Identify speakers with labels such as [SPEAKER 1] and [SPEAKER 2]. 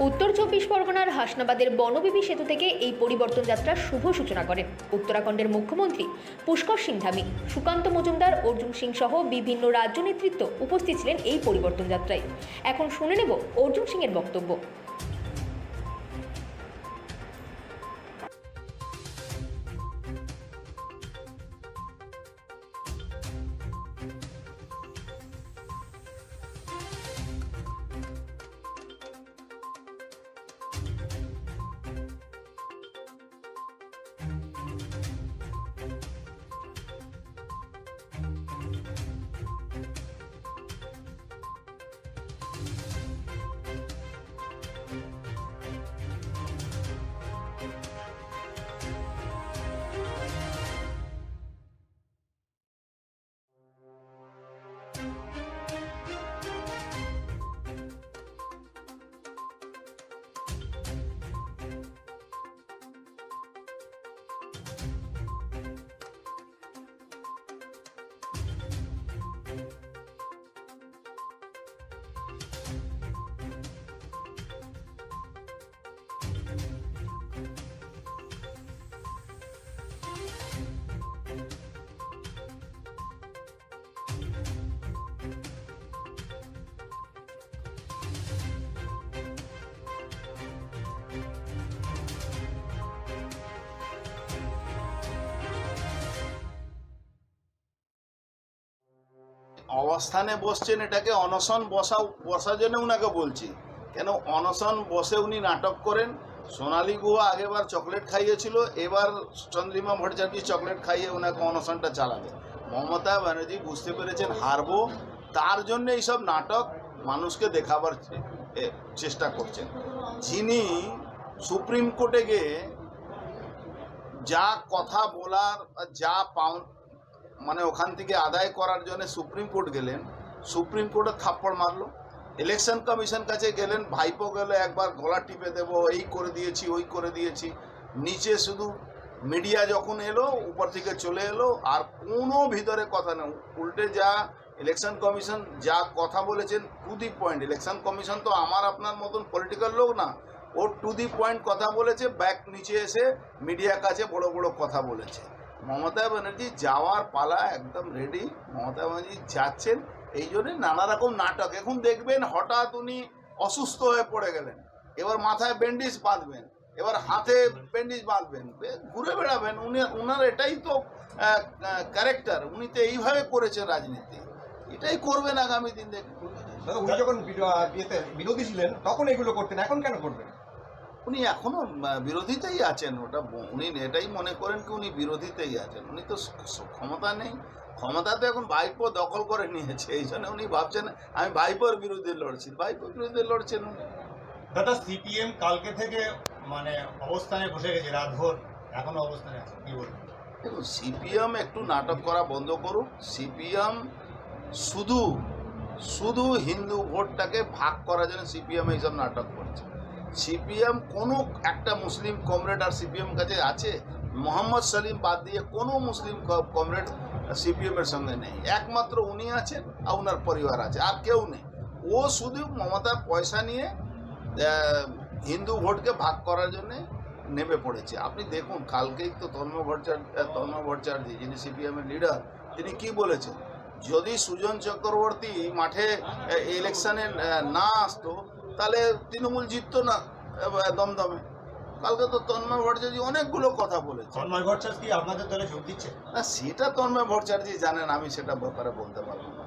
[SPEAKER 1] উত্তর চব্বিশ পরগনার হাসনাবাদের বনবিবি সেতু থেকে এই পরিবর্তন যাত্রার শুভ সূচনা করেন উত্তরাখণ্ডের মুখ্যমন্ত্রী পুষ্কর সিং ধামি। সুকান্ত মজুমদার, অর্জুন সিং সহ বিভিন্ন রাজ্য নেতৃত্ব উপস্থিত ছিলেন এই পরিবর্তন যাত্রায়। এখন শুনে নেব অর্জুন সিং এর বক্তব্য।
[SPEAKER 2] অবস্থানে বসছেন, এটাকে অনশন বসার জন্য উনাকে বলছি। কেন অনশন বসে উনি নাটক করেন? সোনালী গুহ আগেবার চকলেট খাইয়েছিল, এবার চন্দ্রিমা ভট্টাচার্য চকলেট খাইয়ে ওনাকে অনশনটা চালাবে। মমতা ব্যানার্জি বুঝতে পেরেছেন হারবো, তার জন্য এইসব নাটক মানুষকে দেখাবার চেষ্টা করছেন। যিনি সুপ্রিম কোর্টে গিয়ে যা কথা বলার, যা মানে ওখান থেকে আদায় করার জন্য সুপ্রিম কোর্ট গেলেন, সুপ্রিম কোর্টে থাপ্পড় মারলো। ইলেকশন কমিশন কাছে গেলেন, ভাইপো গেলে একবার গলা টিপে দেবো, এই করে দিয়েছি ওই করে দিয়েছি। নিচে শুধু মিডিয়া যখন এলো, উপর থেকে চলে এলো, আর কোনো ভিতরে কথা নেই। উল্টে যা ইলেকশন কমিশন যা কথা বলেছেন to the point. Election commission তো আমার আপনার মতন পলিটিক্যাল লোক না, ও টু দি পয়েন্ট কথা বলেছে। ব্যাক নিচে এসে মিডিয়ার কাছে বড় বড় কথা বলেছে। মমতা ব্যানার্জি যাওয়ার পালা একদম রেডি। মমতা ব্যানার্জি যাচ্ছেন, এই জন্যে নানা রকম নাটক। এখন দেখবেন হঠাৎ উনি অসুস্থ হয়ে পড়ে গেলেন, এবার মাথায় ব্যান্ডেজ বাঁধবেন, এবার হাতে ব্যান্ডেজ বাঁধবেন, ঘুরে বেড়াবেন। উনার এটাই তো ক্যারেক্টার। উনি তো এইভাবে করেছেন রাজনীতি, এটাই করবেন আগামী দিন। দেখুন
[SPEAKER 3] উনি যখন বিরোধী ছিলেন তখন এগুলো করতেন, এখন কেন করবেন?
[SPEAKER 2] উনি এখনো বিরোধীতেই আছেন। ওটা উনি এটাই মনে করেন কি উনি বিরোধীতেই আছেন। উনি তো ক্ষমতা নেই, ক্ষমতা তো এখন ভাইপো দখল করে নিয়েছে। এই জন্য উনি ভাবছেন আমি ভাইপোর বিরুদ্ধে লড়ছি। ভাইপোর বিরুদ্ধে লড়ছেন উনি।
[SPEAKER 4] দাদা, সিপিএম কালকে থেকে মানে অবস্থানে বসে গেছে, রাতভর এখনো অবস্থানে আছে, কি বলবেন?
[SPEAKER 2] দেখুন, সিপিএম একটু নাটক করা বন্ধ করুক। সিপিএম শুধু শুধু হিন্দু ভোটটাকে ভাগ করার জন্য সিপিএম এইসব নাটক করছে। সিপিএম কোনো একটা মুসলিম কমরেড আর সিপিএম কাছে আছে? মোহাম্মদ সালিম বাদ দিয়ে কোনো মুসলিম কমরেড সিপিএমের সঙ্গে নেই। একমাত্র উনি আছেন আর ওনার পরিবার আছে, আর কেউ নেই। ও শুধু মমতা পয়সা নিয়ে হিন্দু ভোটকে ভাগ করার জন্যে নেমে পড়েছে। আপনি দেখুন, কালকেই তো তন্ময় ভট্টাচার্য যিনি সিপিএমের লিডার, তিনি কি বলেছেন? যদি সুজন চক্রবর্তী মাঠে ইলেকশনে না আসতো তাহলে তৃণমূল জিততো না দমদমে। কালকে তো তন্ময় ভট্টাচার্য অনেকগুলো কথা বলেছে।
[SPEAKER 4] তন্ময় ভট্টাচার্য কি আপনাদের দলে যোগ দিচ্ছে?
[SPEAKER 2] না, সেটা তন্ময় ভট্টাচার্য জানেন, আমি সেটা ব্যাপারে বলতে পারবো না।